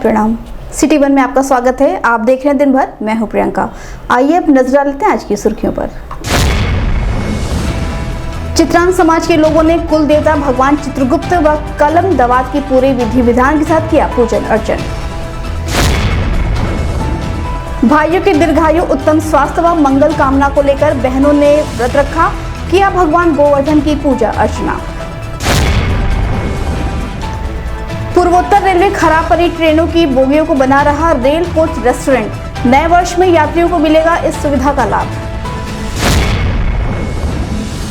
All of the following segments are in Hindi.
प्रणाम। सिटी वन में आपका स्वागत है। आप देख रहे हैं दिन भर, मैं हूं प्रियंका। आइए अब नजर डालते हैं आज की सुर्खियों पर। चित्रांग समाज के लोगों ने कुल देवता भगवान चित्रगुप्त व कलम दवात की पूरे विधि विधान के साथ किया पूजन अर्चन। भाइयों के दीर्घायु, उत्तम स्वास्थ्य व मंगल कामना को लेकर बहनों ने व्रत रखा, किया भगवान गोवर्धन की पूजा अर्चना। पूर्वोत्तर रेलवे खराब पड़ी ट्रेनों की बोगियों को बना रहा रेल कोच रेस्टोरेंट। नए वर्ष में यात्रियों को मिलेगा इस सुविधा का लाभ।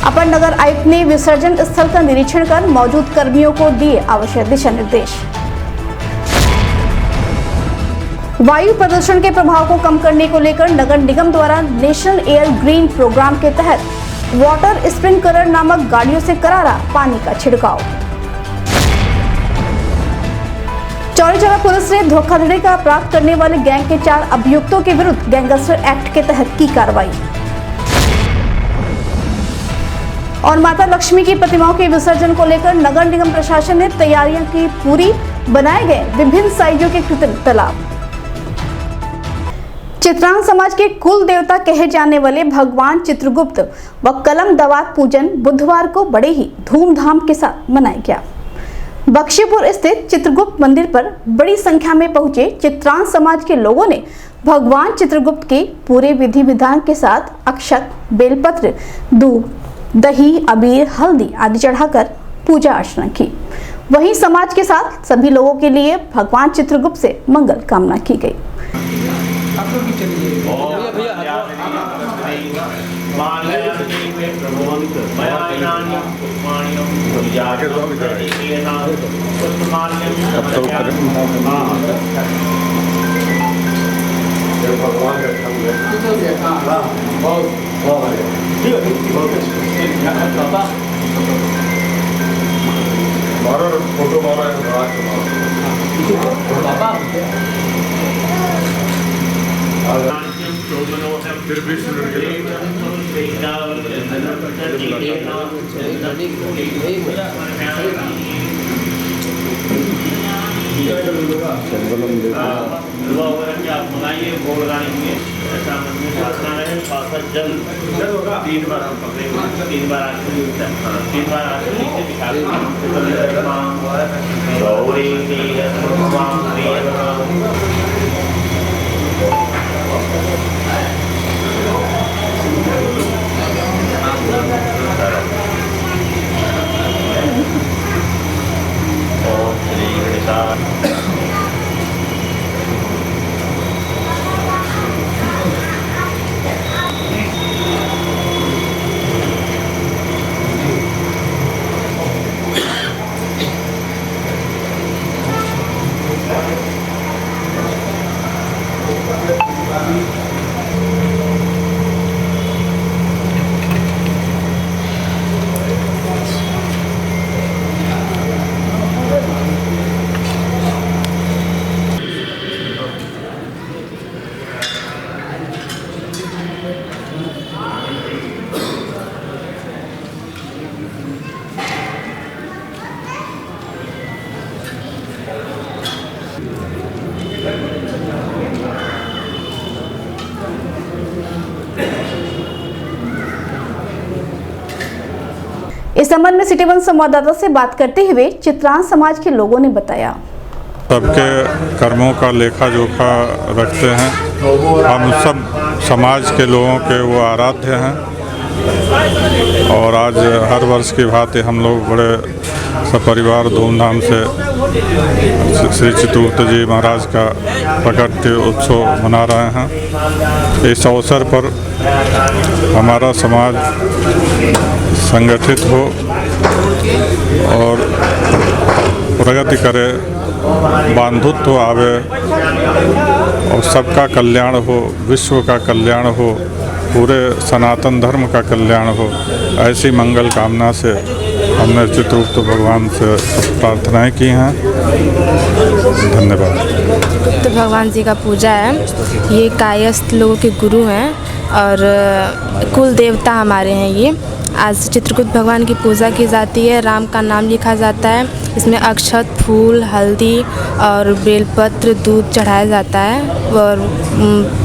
अपर नगर आयुक्त ने विसर्जन स्थल का निरीक्षण कर मौजूद कर्मियों को दिए आवश्यक दिशा निर्देश। वायु प्रदूषण के प्रभाव को कम करने को लेकर नगर निगम द्वारा नेशनल एयर ग्रीन प्रोग्राम के तहत वाटर स्प्रिंकलर नामक गाड़ियों से करारा पानी का छिड़काव। चौरी चौरा पुलिस ने धोखाधड़ी का अपराध करने वाले गैंग के 4 अभियुक्तों के विरुद्ध गैंगस्टर एक्ट के तहत की कार्रवाई। और माता लक्ष्मी की प्रतिमाओं के विसर्जन को लेकर नगर निगम प्रशासन ने तैयारियां की पूरी, बनाए गए विभिन्न साइजों के कृत्रिम तालाब। चित्रांग समाज के कुल देवता कहे जाने वाले भगवान चित्रगुप्त व कलम दवात पूजन बुधवार को बड़े ही धूमधाम के साथ मनाया गया। बख्शीपुर स्थित चित्रगुप्त मंदिर पर बड़ी संख्या में पहुंचे चित्रांग समाज के लोगों ने भगवान चित्रगुप्त के पूरे विधि विधान के साथ अक्षत, बेलपत्र, दूध, दही, अबीर, हल्दी आदि चढ़ाकर पूजा अर्चना की। वहीं समाज के साथ सभी लोगों के लिए भगवान चित्रगुप्त से मंगल कामना की गई। इस संबंध में सिटी वन संवाददाता से बात करते हुए चित्रांग समाज के लोगों ने बताया, सबके कर्मों का लेखा जोखा रखते हैं। हम सब समाज के लोगों के वो आराध्य हैं और आज हर वर्ष की भांति हम लोग बड़े सपरिवार धूमधाम से श्री चित्रगुप्त जी महाराज का प्रकट उत्सव मना रहे हैं। इस अवसर पर हमारा समाज संगठित हो और प्रगति करे, बंधुत्व आवे और सबका कल्याण हो, विश्व का कल्याण हो, पूरे सनातन धर्म का कल्याण हो, ऐसी मंगल कामना से हमने चित्रगुप्त भगवान से प्रार्थनाएं की हैं। धन्यवाद। चित्रगुप्त भगवान जी का पूजा है, ये कायस्थ लोगों के गुरु हैं और कुल देवता हमारे हैं ये। आज चित्रगुप्त भगवान की पूजा की जाती है। राम का नाम लिखा जाता है। इसमें अक्षत, फूल, हल्दी और बेलपत्र, दूध चढ़ाया जाता है और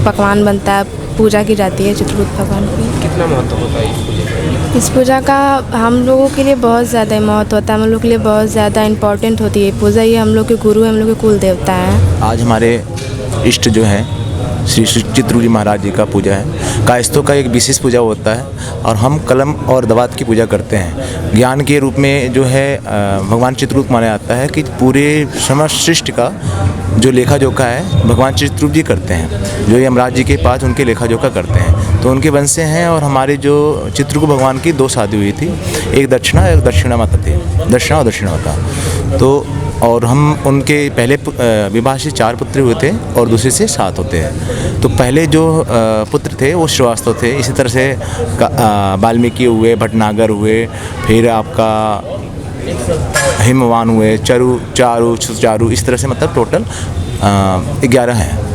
पकवान बनता है। पूजा की जाती है चित्रगुप्त भगवान की। कितना महत्व होता है इस पूजा का? इस पूजा का हम लोगों के लिए बहुत ज़्यादा महत्व होता है। हम लोग के लिए बहुत ज़्यादा इम्पोर्टेंट होती है पूजा। ये हम लोग के गुरु, हम लोग के कुल देवता हैं। आज हमारे इष्ट जो हैं श्री चित्रगुप्त जी महाराज जी का पूजा है। कायस्थों का एक विशेष पूजा होता है और हम कलम और दवात की पूजा करते हैं। ज्ञान के रूप में जो है भगवान चित्रगुप्त माना जाता है कि पूरे समस्त सृष्टि का जो लेखा जोखा है भगवान चित्रगुप्त जी करते हैं। जो यमराज जी के पास उनके लेखा जोखा करते हैं, तो उनके वंश से हैं। और हमारे जो चित्रगुप्त भगवान की 2 शादी हुई थी, एक दक्षिणा माता थी, दक्षिणा और दक्षिणा माता। तो और हम उनके पहले विवाह से 4 पुत्र हुए थे और दूसरे से 7 होते हैं। तो पहले जो पुत्र थे वो श्रीवास्तव थे। इसी तरह से वाल्मीकि हुए, भटनागर हुए, फिर आपका हिमवान हुए, चारू, इस तरह से मतलब टोटल 11 हैं।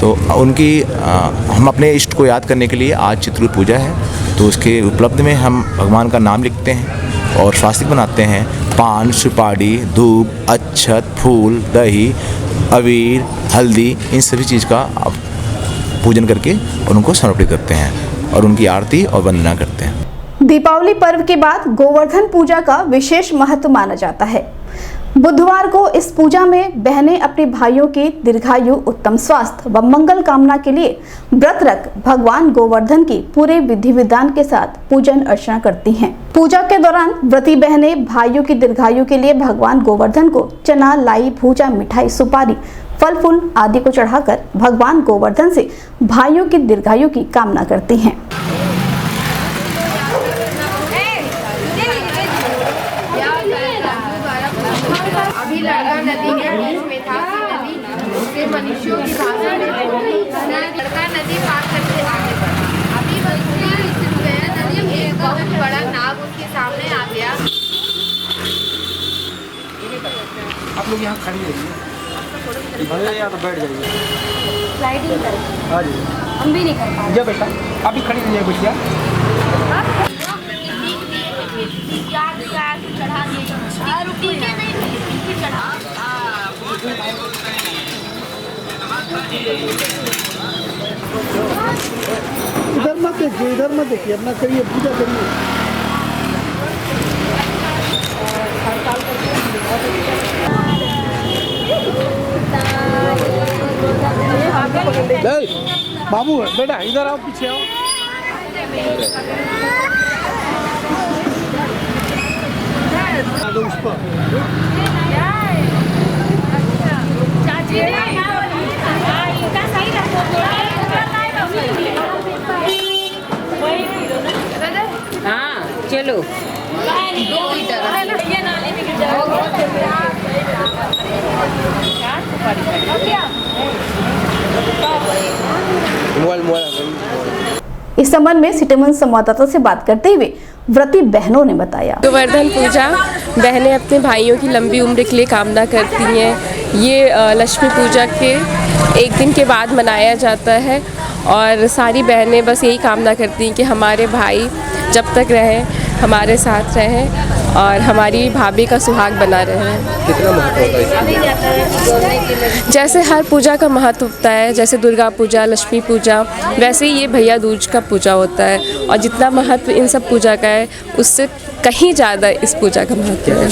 तो उनकी हम अपने इष्ट को याद करने के लिए आज चित्रगुप्त पूजा है। तो उसके उपलब्ध में हम भगवान का नाम लिखते हैं और स्वास्तिक बनाते हैं। पान, सुपारी, धूप, अक्षत, फूल, दही, अबीर, हल्दी, इन सभी चीज़ का पूजन करके और उनको समर्पित करते हैं और उनकी आरती और वंदना करते हैं। दीपावली पर्व के बाद गोवर्धन पूजा का विशेष महत्व माना जाता है। बुधवार को इस पूजा में बहनें अपने भाइयों की दीर्घायु, उत्तम स्वास्थ्य व मंगल कामना के लिए व्रत रख भगवान गोवर्धन की पूरे विधि विधान के साथ पूजन अर्चना करती हैं। पूजा के दौरान व्रती बहनें भाइयों की दीर्घायु के लिए भगवान गोवर्धन को चना, लाई, भूजा, मिठाई, सुपारी, फल फूल आदि को चढ़ाकर भगवान गोवर्धन से भाइयों की दीर्घायु की कामना करती हैं। अभी लड़का नदी के बीच में था। नदी उसके मनुष्यों की भाषा में बोली। लड़का नदी पार करके आगे बढ़ा। अभी उसने रुक गया। नदी एक बहुत बड़ा नाग उसके सामने आ गया। आप लोग यहाँ खड़ी रहिए, भले या तो बैठ जाइए, स्लाइडिंग कर आ जाइए। हम भी नहीं कर पाए। जा बेटा, आप भी खड़ी रहिए बचिया। चढ़ा इधर मत देखिए, अपना करिए, पूजा करिए। बाबू बेटा इधर आओ, पीछे आओ। उस पर हाँ चलो। इस संबंध में सिटीवन संवाददाता से बात करते हुए व्रती बहनों ने बताया। गोवर्धन पूजा बहनें अपने भाइयों की लंबी उम्र के लिए कामना करती हैं। ये लक्ष्मी पूजा के एक दिन के बाद मनाया जाता है और सारी बहनें बस यही कामना करती हैं कि हमारे भाई जब तक रहें, हमारे साथ रहें और हमारी भाभी का सुहाग बना रहे। कितना महत्व होता है? जैसे हर पूजा का महत्व होता है, जैसे दुर्गा पूजा, लक्ष्मी पूजा, वैसे ही ये भैया दूज का पूजा होता है और जितना महत्व इन सब पूजा का है उससे कहीं ज़्यादा इस पूजा का महत्व है।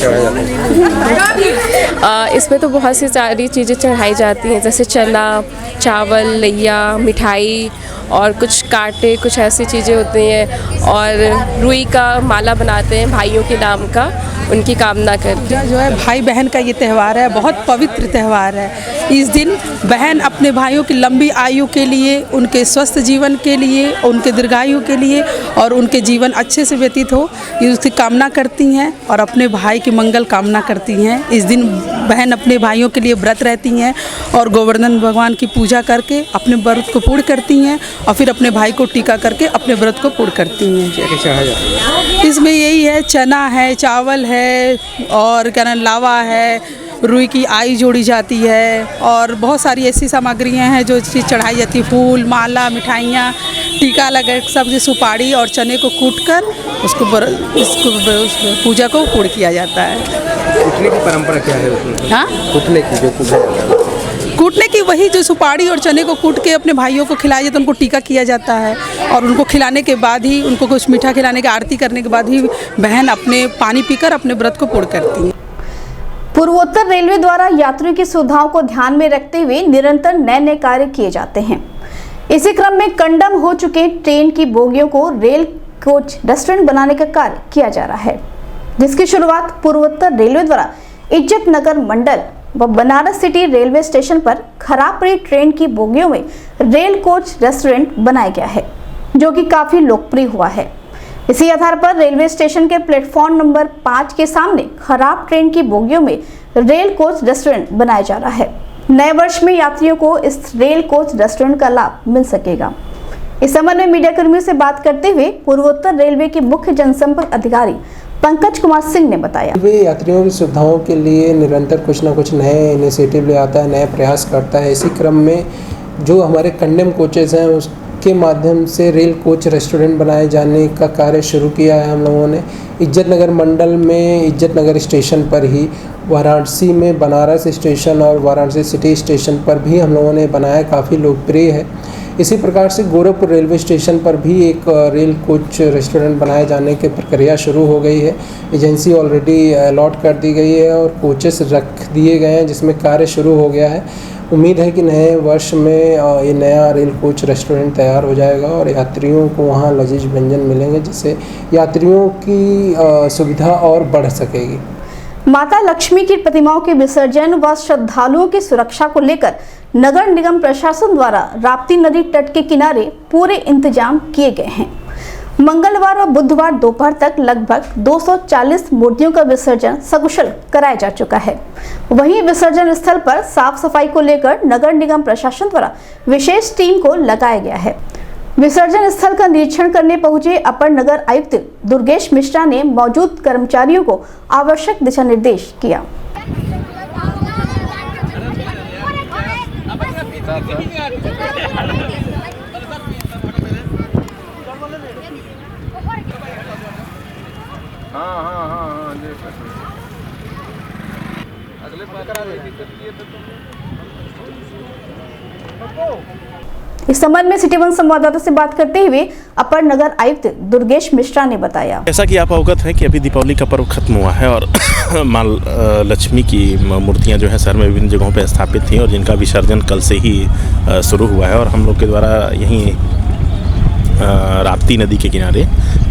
इसमें तो बहुत सी सारी चीज़ें चढ़ाई जाती हैं, जैसे चना, चावल, लैया, मिठाई और कुछ कांटे, कुछ ऐसी चीज़ें होती हैं और रुई का माला बनाते हैं भाइयों के नाम का, उनकी कामना करते हैं। जो है भाई बहन का ये त्यौहार है, बहुत पवित्र त्यौहार है। इस दिन बहन अपने भाइयों की लंबी आयु के लिए, उनके स्वस्थ जीवन के लिए, उनके दीर्घायु के लिए और उनके जीवन अच्छे से व्यतीत हो, ये उसकी कामना करती हैं और अपने भाई की मंगल कामना करती हैं। इस दिन बहन अपने भाइयों के लिए व्रत रहती हैं और गोवर्धन भगवान की पूजा करके अपने व्रत को पूर्ण करती हैं और फिर अपने भाई को टीका करके अपने व्रत को पूर्ण करती हैं। इसमें यही है, चना है, चावल है और क्या नाम लावा है, रुई की आई जोड़ी जाती है और बहुत सारी ऐसी सामग्रियां हैं जो चीज़ चढ़ाई जाती है, फूल, माला, मिठाइयाँ, टीका लगा सब जो सुपारी और चने को कूट कर इसको पूजा को पूर्ण किया जाता है। कूटने की परंपरा क्या है उसमें? हाँ, कूटने की जो कूटा जाता है, कूटने की वही जो सुपारी और चने को कूट के अपने भाइयों को खिलाया जाता है, उनको टीका किया जाता है और उनको खिलाने के बाद ही, उनको कुछ मीठा खिलाने की आरती करने के बाद ही बहन अपने पानी पीकर अपने व्रत को पूर्ण करती है। पूर्वोत्तर रेलवे द्वारा यात्रियों की सुविधाओं को ध्यान में रखते हुए निरंतर नए नए कार्य किए जाते हैं। इसी क्रम में कंडम हो चुके ट्रेन की बोगियों को रेल कोच रेस्टोरेंट बनाने का कार्य किया जा रहा है, जिसकी शुरुआत पूर्वोत्तर रेलवे द्वारा इज्जत नगर मंडल व बनारस सिटी रेलवे स्टेशन पर खराब पड़ी ट्रेन की बोगियों में रेल कोच रेस्टोरेंट बनाया गया है, जो कि काफी लोकप्रिय हुआ है। इसी आधार पर रेलवे स्टेशन के प्लेटफॉर्म नंबर 5 के सामने खराब ट्रेन की बोगियों में रेल कोच रेस्टोरेंट बनाया जा रहा है। नए वर्ष में यात्रियों को इस रेल कोच रेस्टोरेंट का लाभ मिल सकेगा। इस संबंध में मीडिया कर्मियों से बात करते हुए पूर्वोत्तर रेलवे के मुख्य जनसंपर्क अधिकारी पंकज कुमार सिंह ने बताया। रेलवे यात्रियों की सुविधाओं के लिए निरंतर कुछ न कुछ नए इनिशिएटिव ले आता है, नए प्रयास करता है। इसी क्रम में जो हमारे कंडेम कोचेज़ हैं उसके माध्यम से रेल कोच रेस्टोरेंट बनाए जाने का कार्य शुरू किया है हम लोगों ने। इज्जत नगर मंडल में इज्जत नगर स्टेशन पर ही, वाराणसी में बनारस स्टेशन और वाराणसी सिटी स्टेशन पर भी हम लोगों ने बनाया, काफ़ी लोकप्रिय है। इसी प्रकार से गोरखपुर रेलवे स्टेशन पर भी एक रेल कोच रेस्टोरेंट बनाए जाने की प्रक्रिया शुरू हो गई है। एजेंसी ऑलरेडी अलॉट कर दी गई है और कोचेस रख दिए गए हैं, जिसमें कार्य शुरू हो गया है। उम्मीद है कि नए वर्ष में ये नया रेल कोच रेस्टोरेंट तैयार हो जाएगा और यात्रियों को वहाँ लजीज व्यंजन मिलेंगे, जिससे यात्रियों की सुविधा और बढ़ सकेगी। माता लक्ष्मी की प्रतिमाओं के विसर्जन व श्रद्धालुओं की सुरक्षा को लेकर नगर निगम प्रशासन द्वारा राप्ती नदी तट के किनारे पूरे इंतजाम किए गए हैं। मंगलवार और बुधवार दोपहर तक लगभग 240 मूर्तियों का विसर्जन सकुशल कराया जा चुका है। वहीं विसर्जन स्थल पर साफ सफाई को लेकर नगर निगम प्रशासन द्वारा विशेष टीम को लगाया गया है। विसर्जन स्थल का निरीक्षण करने पहुंचे अपर नगर आयुक्त दुर्गेश मिश्रा ने मौजूद कर्मचारियों को आवश्यक दिशा निर्देश किया। इस संबंध में सिटी वन संवाददाता से बात करते हुए अपर नगर आयुक्त दुर्गेश मिश्रा ने बताया। जैसा कि आप अवगत हैं कि अभी दीपावली का पर्व खत्म हुआ है और माँ लक्ष्मी की मूर्तियां जो है शहर में विभिन्न जगहों पर स्थापित थी और जिनका विसर्जन कल से ही शुरू हुआ है और हम लोग के द्वारा यहीं राप्ती नदी के किनारे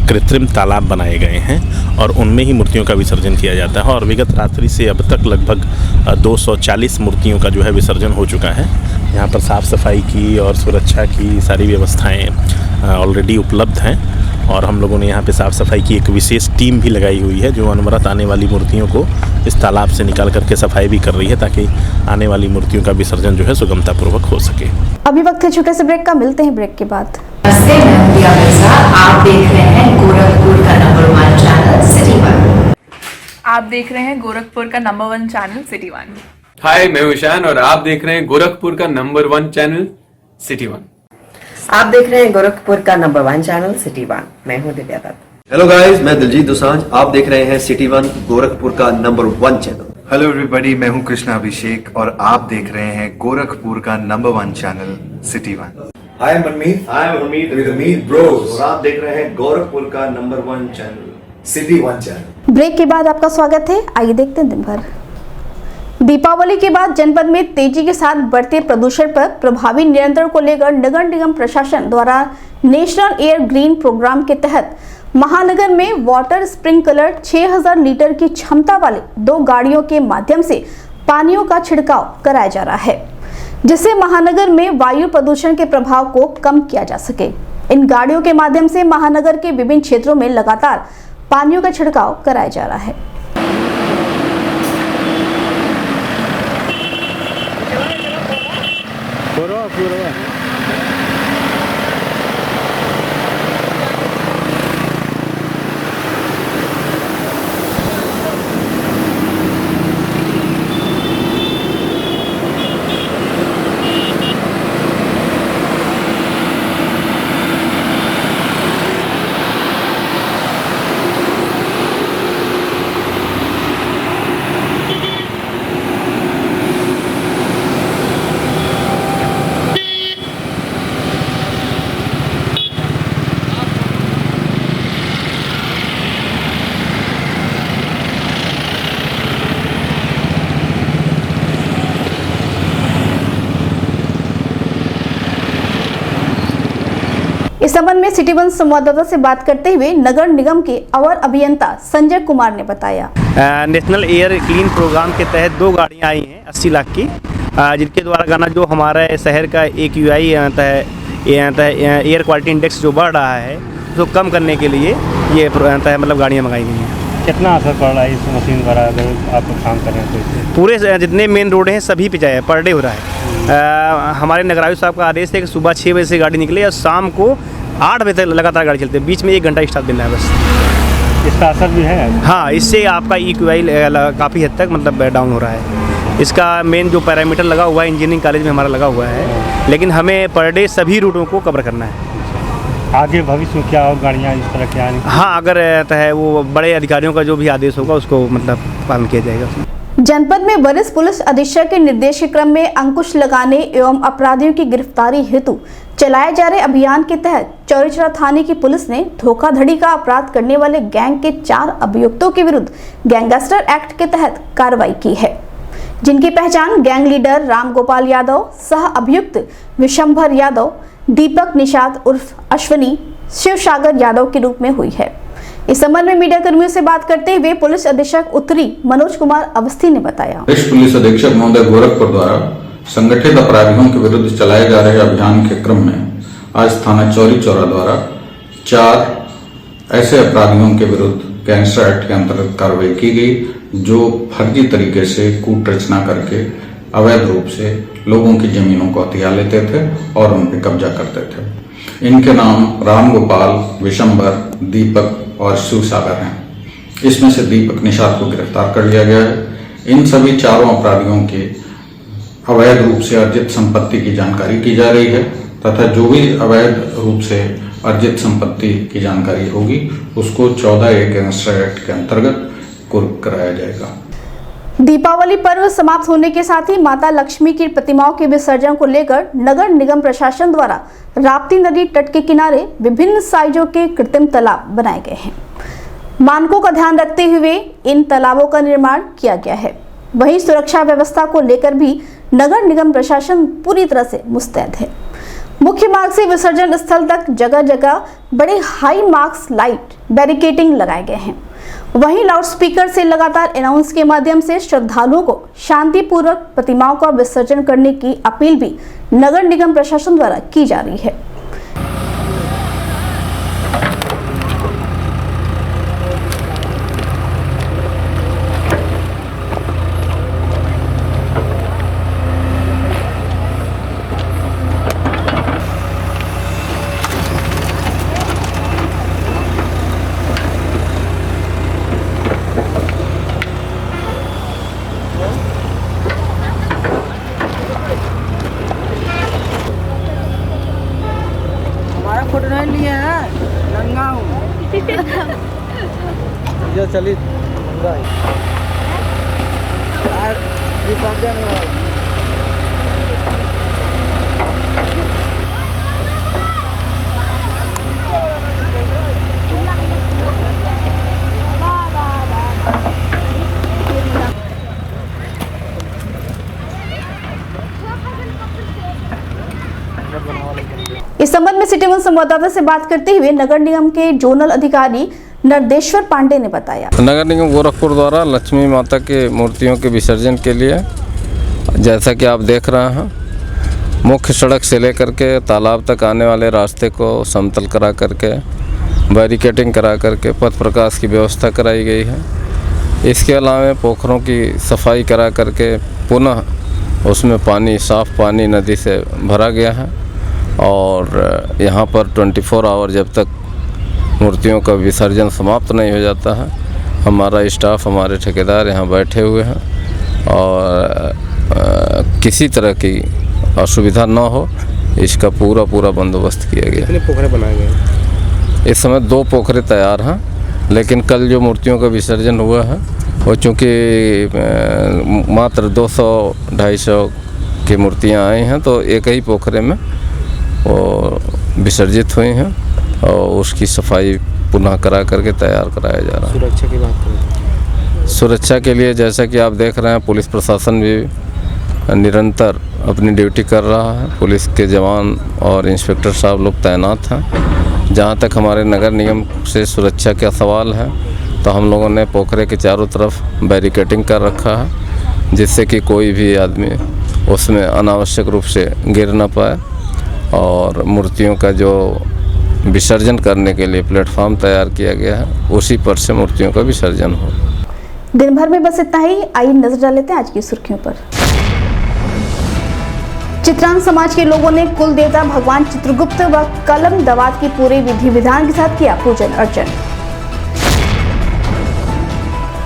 कृत्रिम तालाब बनाए गए हैं और उनमें ही मूर्तियों का विसर्जन किया जाता है और विगत रात्रि से अब तक लगभग 240 मूर्तियों का जो है विसर्जन हो चुका है। यहाँ पर साफ़ सफाई की और सुरक्षा की सारी व्यवस्थाएं ऑलरेडी उपलब्ध हैं और हम लोगों ने यहाँ पे साफ़ सफाई की एक विशेष टीम भी लगाई हुई है जो अनवरत आने वाली मूर्तियों को इस तालाब से निकाल करके सफाई भी कर रही है ताकि आने वाली मूर्तियों का विसर्जन जो है सुगमतापूर्वक हो सके। अभी वक्त है छोटे से ब्रेक का, मिलते हैं ब्रेक के बाद। नमस्ते, मैं प्रिया मिर्जा। आप देख रहे हैं गोरखपुर का नंबर 1 चैनल सिटी वन। आप देख रहे हैं गोरखपुर का नंबर 1 चैनल सिटी वन। हाय, मैं ईशान और आप देख रहे हैं गोरखपुर का नंबर 1 चैनल सिटी वन। आप देख रहे हैं गोरखपुर का नंबर 1 चैनल सिटी वन। मैं हूं दिव्या दत्त। हेलो गाइस, मैं दिलजीत दोसांझ। आप देख रहे हैं सिटी वन गोरखपुर का नंबर 1 चैनल। हेलो एवरीबॉडी, मैं हूं कृष्णा अभिषेक और आप देख रहे हैं गोरखपुर का number 1 channel city one. Hi Manmeet, with Amit bros और आप देख रहे हैं गोरखपुर का number 1 channel city one channel. Break के बाद आपका स्वागत है। आइए देखते हैं दिन भर। दीपावली के बाद जनपद में तेजी के साथ बढ़ते प्रदूषण पर प्रभावी नियंत्रण को लेकर नगर निगम प्रशासन द्वारा नेशनल एयर ग्रीन प्रोग्राम के तहत महानगर में वाटर स्प्रिंकलर 6000 लीटर की क्षमता वाली 2 गाड़ियों के माध्यम से पानियों का छिड़काव कराया जा रहा है, जिससे महानगर में वायु प्रदूषण के प्रभाव को कम किया जा सके। इन गाड़ियों के माध्यम से महानगर के विभिन्न क्षेत्रों में लगातार पानियों का छिड़काव कराया जा रहा है। इस संबंध में सिटी वन संवाददाता से बात करते हुए नगर निगम के अवर अभियंता संजय कुमार ने बताया, नेशनल एयर क्लीन प्रोग्राम के तहत 2 गाड़ियाँ आई हैं 80 लाख की, जिनके द्वारा गाना जो हमारा शहर का AQI एयर क्वालिटी इंडेक्स जो बढ़ रहा है उसको कम करने के लिए ये मतलब गाड़ियाँ मंगाई गई हैं। कितना असर पड़ रहा है इस मशीन द्वारा अगर आप काम कर रहे हैं तो? पूरे जितने मेन रोड हैं सभी पे जाए पर डे हो रहा है। हमारे नगर आयुक्त साहब का आदेश है कि सुबह 6 बजे से गाड़ी निकले और शाम को 8 बजे तक लगातार गाड़ी चलती है, बीच में 1 घंटा स्टॉप देना है बस। इसका असर भी है? हाँ, इससे आपका EQI काफ़ी हद तक मतलब डाउन हो रहा है। इसका मेन जो पैरामीटर लगा हुआ है इंजीनियरिंग कॉलेज में हमारा लगा हुआ है, लेकिन हमें पर डे सभी रूटों को कवर करना है। आगे भविष्य में क्या हो, गाड़ियाँ इस तरह क्या नहीं? हाँ, अगर है वो बड़े अधिकारियों का जो भी आदेश होगा उसको मतलब पालन किया जाएगा। जनपद में वरिष्ठ पुलिस अधीक्षक के निर्देश के क्रम में अंकुश लगाने एवं अपराधियों की गिरफ्तारी हेतु चलाए जा रहे अभियान के तहत चौरीचौरा थाने की पुलिस ने धोखाधड़ी का अपराध करने वाले गैंग के 4 अभियुक्तों के विरुद्ध गैंगस्टर एक्ट के तहत कार्रवाई की है, जिनकी पहचान गैंग लीडर राम गोपाल यादव, सह अभियुक्त विशंभर यादव, दीपक निषाद उर्फ अश्वनी, शिव सागर यादव के रूप में हुई है। इस संबंध में मीडिया कर्मियों से बात करते हुए पुलिस अधीक्षक उत्तरी मनोज कुमार अवस्थी ने बताया, वरिष्ठ पुलिस अधीक्षक महोदय गोरखपुर द्वारा संगठित अपराधियों के विरुद्ध चलाए जा रहे अभियान के क्रम में आज थाना चौरीचौरा द्वारा 4 ऐसे अपराधियों के विरुद्ध गैंगस्टर एक्ट के अंतर्गत कार्रवाई की गई, जो फर्जी तरीके से कूट रचना करके अवैध रूप से लोगों की जमीनों को हथिया लेते थे और उन पर कब्जा करते थे। इनके नाम राम गोपाल, विशंभर, दीपक और शिव सागर हैं। इसमें से दीपक निषाद को गिरफ्तार कर लिया गया है। इन सभी 4 अपराधियों के अवैध रूप से अर्जित संपत्ति की जानकारी की जा रही है तथा जो भी अवैध रूप से अर्जित संपत्ति की जानकारी होगी उसको 14A गैंगस्टर एक्ट के अंतर्गत कुर्क कराया जाएगा। दीपावली पर्व समाप्त होने के साथ ही माता लक्ष्मी की प्रतिमाओं के विसर्जन को लेकर नगर निगम प्रशासन द्वारा राप्ती नदी तट के किनारे विभिन्न साइजों के कृत्रिम तालाब बनाए गए हैं। मानकों का ध्यान रखते हुए इन तालाबों का निर्माण किया गया है। वहीं सुरक्षा व्यवस्था को लेकर भी नगर निगम प्रशासन पूरी तरह से मुस्तैद है। मुख्य मार्ग से विसर्जन स्थल तक जगह जगह बड़े हाई मार्क्स लाइट बैरिकेडिंग लगाए गए हैं। वहीं लाउडस्पीकर से लगातार अनाउंस के माध्यम से श्रद्धालुओं को शांतिपूर्वक प्रतिमाओं का विसर्जन करने की अपील भी नगर निगम प्रशासन द्वारा की जा रही है। जो चली इस संबंध में सिटी वन संवाददाता से बात करते हुए नगर निगम के जोनल अधिकारी नरदेश्वर पांडे ने बताया, नगर निगम गोरखपुर द्वारा लक्ष्मी माता के मूर्तियों के विसर्जन के लिए जैसा कि आप देख रहे हैं मुख्य सड़क से लेकर के तालाब तक आने वाले रास्ते को समतल करा करके बैरिकेडिंग करा करके पथ प्रकाश की व्यवस्था कराई गई है। इसके अलावा पोखरों की सफाई करा करके पुनः उसमें पानी साफ पानी नदी से भरा गया है और यहाँ पर 24 आवर जब तक मूर्तियों का विसर्जन समाप्त नहीं हो जाता है हमारा स्टाफ हमारे ठेकेदार यहाँ बैठे हुए हैं और किसी तरह की असुविधा न हो इसका पूरा बंदोबस्त किया गया। कितने पोखरे बनाए गए? इस समय 2 पोखरे तैयार हैं, लेकिन कल जो मूर्तियों का विसर्जन हुआ है वो चूँकि मात्र 200-250 की मूर्तियाँ आई हैं तो एक ही पोखरे में वो विसर्जित हुई हैं और उसकी सफाई पुनः करा करके तैयार कराया जा रहा है। सुरक्षा की बात करें, सुरक्षा के लिए जैसा कि आप देख रहे हैं पुलिस प्रशासन भी निरंतर अपनी ड्यूटी कर रहा है। पुलिस के जवान और इंस्पेक्टर साहब लोग तैनात हैं। जहाँ तक हमारे नगर निगम से सुरक्षा का सवाल है तो हम लोगों ने पोखरे के चारों तरफ बैरिकेडिंग कर रखा है, जिससे कि कोई भी आदमी उसमें अनावश्यक रूप से गिर न पाए और मूर्तियों का जो विसर्जन करने के लिए प्लेटफॉर्म तैयार किया गया है उसी पर से मूर्तियों का विसर्जन हो। दिन भर में बस इतना ही। आइए नजर डाल लेते हैं आज की सुर्खियों पर। चित्रांग समाज के लोगों ने कुल देवता भगवान चित्रगुप्त व कलम दवात की पूरे विधि विधान के साथ किया पूजन अर्चन।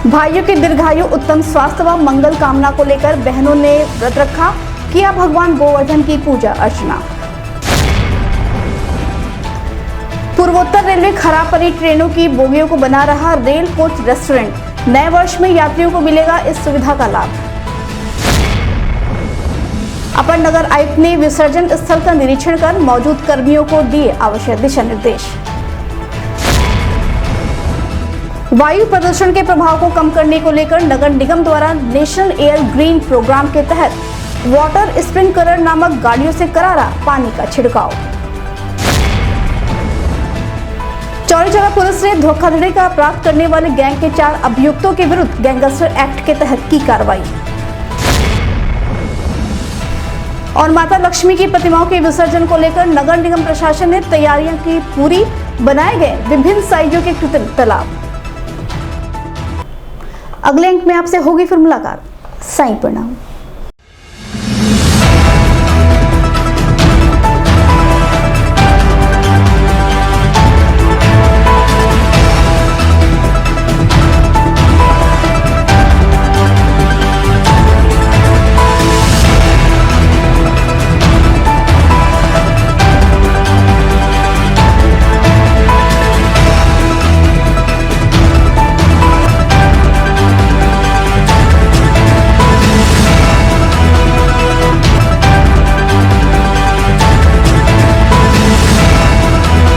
भाइयों के दीर्घायु, उत्तम स्वास्थ्य व मंगल कामना को लेकर बहनों ने व्रत रखा, किया भगवान गोवर्धन की पूजा अर्चना। पूर्वोत्तर रेलवे खराब पड़ी ट्रेनों की बोगियों को बना रहा रेल कोच रेस्टोरेंट। नए वर्ष में यात्रियों को मिलेगा इस सुविधा का लाभ। अपर नगर आयुक्त ने विसर्जन स्थल का निरीक्षण कर मौजूद कर्मियों को दिए आवश्यक दिशा निर्देश। वायु प्रदूषण के प्रभाव को कम करने को लेकर नगर निगम द्वारा नेशनल एयर ग्रीन प्रोग्राम के तहत वाटर स्प्रिंकलर नामक गाड़ियों से करारा पानी का छिड़काव। चौरी चौरा पुलिस ने धोखाधड़ी का अपराध करने वाले गैंग के 4 अभियुक्तों के विरुद्ध गैंगस्टर एक्ट के तहत की कार्रवाई। और माता लक्ष्मी की प्रतिमाओं के विसर्जन को लेकर नगर निगम प्रशासन ने तैयारियां की पूरी, बनाए गए विभिन्न साइजों के कृत्रिम तालाब। अगले अंक में आपसे होगी फिर मुलाकात। साईं प्रणाम।